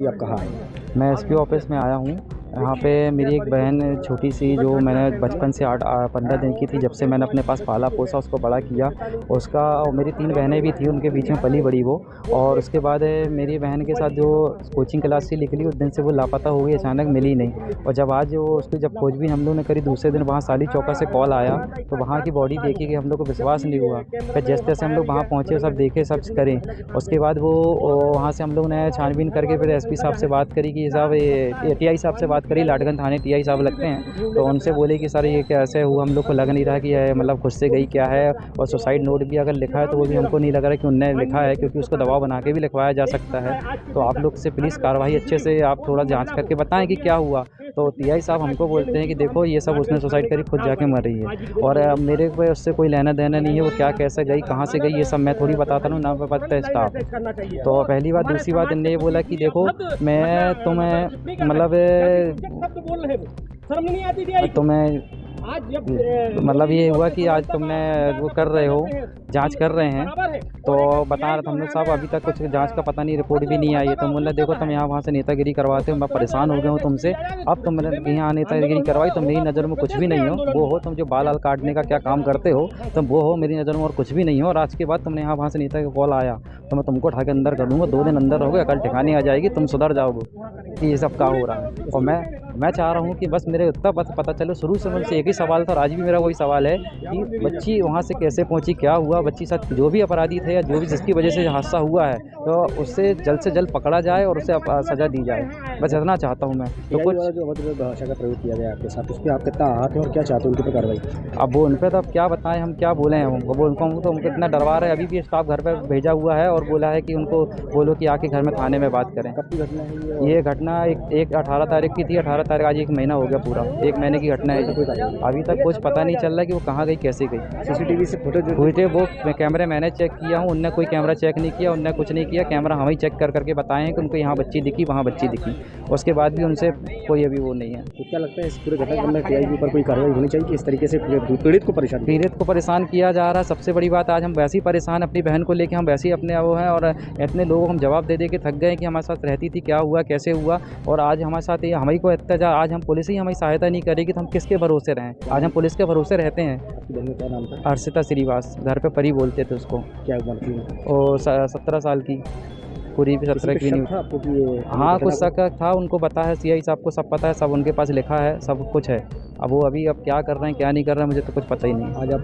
आप कहाँ आए? मैं एसपी ऑफिस में आया हूँ। यहाँ पे मेरी एक बहन छोटी सी, जो मैंने बचपन से 15 दिन की थी, जब से मैंने अपने पास पाला पोसा, उसको बड़ा किया। उसका और मेरी 3 बहनें भी थी, उनके बीच में पली बड़ी वो। और उसके बाद मेरी बहन के साथ जो कोचिंग क्लास से निकली, उस दिन से वो लापता हो गई, अचानक मिली नहीं। और जब आज वो उसकी जब खोजबीन हम लोग ने करी, दूसरे दिन वहाँ साली चौका से कॉल आया, तो वहाँ की बॉडी देखी कि हम लोग को विश्वास नहीं हुआ। फिर जैसे तैसे हम लोग वहाँ पहुँचे, सब देखे, सब करें। उसके बाद वो वहाँ से हम लोग ने छानबीन करके फिर एसपी साहब से बात करी कि साहब ये टीआई साहब से बात करी, लाडगंज थाने टीआई साहब लगते हैं। तो उनसे बोले कि सर ये कैसे हुआ, हम लोग को लग नहीं रहा कि ये मतलब खुद से गई क्या है। और सुसाइड नोट भी अगर लिखा है तो वो भी हमको नहीं लग रहा है कि उनने लिखा है, क्योंकि उसको दबाव बना के भी लिखवाया जा सकता है। तो आप लोग से प्लीज़ कार्रवाई अच्छे से आप थोड़ा जांच करके बताएं कि क्या हुआ। तो टीआई साहब हमको बोलते हैं कि देखो ये सब उसने सुसाइड करी, खुद जाके मर रही है, और मेरे को उससे कोई लेना देना नहीं है। वो क्या कैसे गई, कहाँ से गई, ये सब मैं थोड़ी बताता हूँ, ना पता है स्टाफ। तो पहली बात। दूसरी बात, इनने ये बोला कि देखो मैं तुम्हें मतलब तुम्हें मतलब ये हुआ कि आज तुमने वो कर रहे हो, जांच कर रहे हैं, तो बता रहे थे हम लोग साहब अभी तक कुछ जांच का पता नहीं, रिपोर्ट भी नहीं आई है। तो बोला देखो तुम यहाँ वहाँ से नेतागिरी करवाते हो, मैं परेशान हो गया हूँ तुमसे। अब तुम मेरे यहाँ नेतागिरी करवाई तो मेरी नज़र में कुछ भी नहीं हो। वो हो तुम जो बाल वाल काटने का क्या काम करते हो, तुम वो हो मेरी नज़र में, और कुछ भी नहीं हो। और आज के बाद तुमने यहाँ वहाँ से नेता का कॉल आया तो मैं तुमको उठा के अंदर कर दूँगा। 2 दिन अंदर रहोगे, अकल ठिकाने आ जाएगी, तुम सुधर जाओगे कि ये सब क्या हो रहा है। और मैं चाह रहा हूँ कि बस मेरे इतना बस पता चले। शुरू से मुझसे एक ही सवाल था और आज भी मेरा वही सवाल है कि बच्ची वहाँ से कैसे पहुँची, क्या हुआ, बच्ची साथ जो भी अपराधी थे या जो भी जिसकी वजह से हादसा हुआ है, तो उससे जल्द से जल्द पकड़ा जाए और उसे सज़ा दी जाए। बस इतना चाहता हूँ मैं। तो कुछ जो अभद्र भाषा का प्रयोग किया गया आपके साथ, उस पर आप कितना आहत हैं और क्या चाहते हैं उनके ऊपर कार्रवाई? अब वो उन पे तो अब क्या बताएं, हम क्या बोले हैं उनको। वो उनको इतना डरवा रहे हैं। अभी भी स्टाफ घर पे भेजा हुआ है और बोला है कि उनको बोलो कि आके घर में थाने में बात करें। कब की घटना है ये घटना एक 18 तारीख की थी। 18 तारीख, आज 1 महीना हो गया, पूरा 1 महीने की घटना है। अभी तक कुछ पता नहीं चल रहा कि वो कहाँ गई, कैसे गई। सीसीटीवी से फुटेज हुई वो कैमरे मैंने चेक किया हूँ, उनने कोई कैमरा चेक नहीं किया, उनने कुछ नहीं किया। कैमरा हम ही चेक करके बताए हैं कि उनको यहाँ बच्ची दिखी, वहाँ बच्ची दिखी। उसके बाद भी उनसे कोई अभी वो नहीं है। तो क्या लगता है इस पूरे घटनाक्रम में टीआई के ऊपर कोई कार्रवाई होनी चाहिए कि इस तरीके से पीड़ित को परेशान किया जा रहा है। सबसे बड़ी बात, आज हम वैसे ही परेशान, अपनी बहन को लेके हम वैसे ही अपने वो हैं, और इतने लोगों को हम जवाब दे के थक गए कि हमारे साथ रहती थी, क्या हुआ, कैसे हुआ। और आज हमारे साथ ये हमें को अत्याचार, आज हम पुलिस ही हमारी सहायता नहीं करेगी तो हम किसके भरोसे रहें। आज हम पुलिस के भरोसे रहते हैं। आपकी बहन का क्या नाम था? अर्षिता श्रीवास, घर पे परी बोलते थे उसको। क्या उम्र थी? और 17 साल की, पूरी भी 17 की नहीं। था आपको कि ये हाँ, कुछ शक था, उनको पता है, सीआई साहब को सब पता है, सब उनके पास लिखा है, सब कुछ है। अब वो अभी अब क्या कर रहे हैं क्या नहीं कर रहे हैं, मुझे तो कुछ पता ही नहीं। आज आप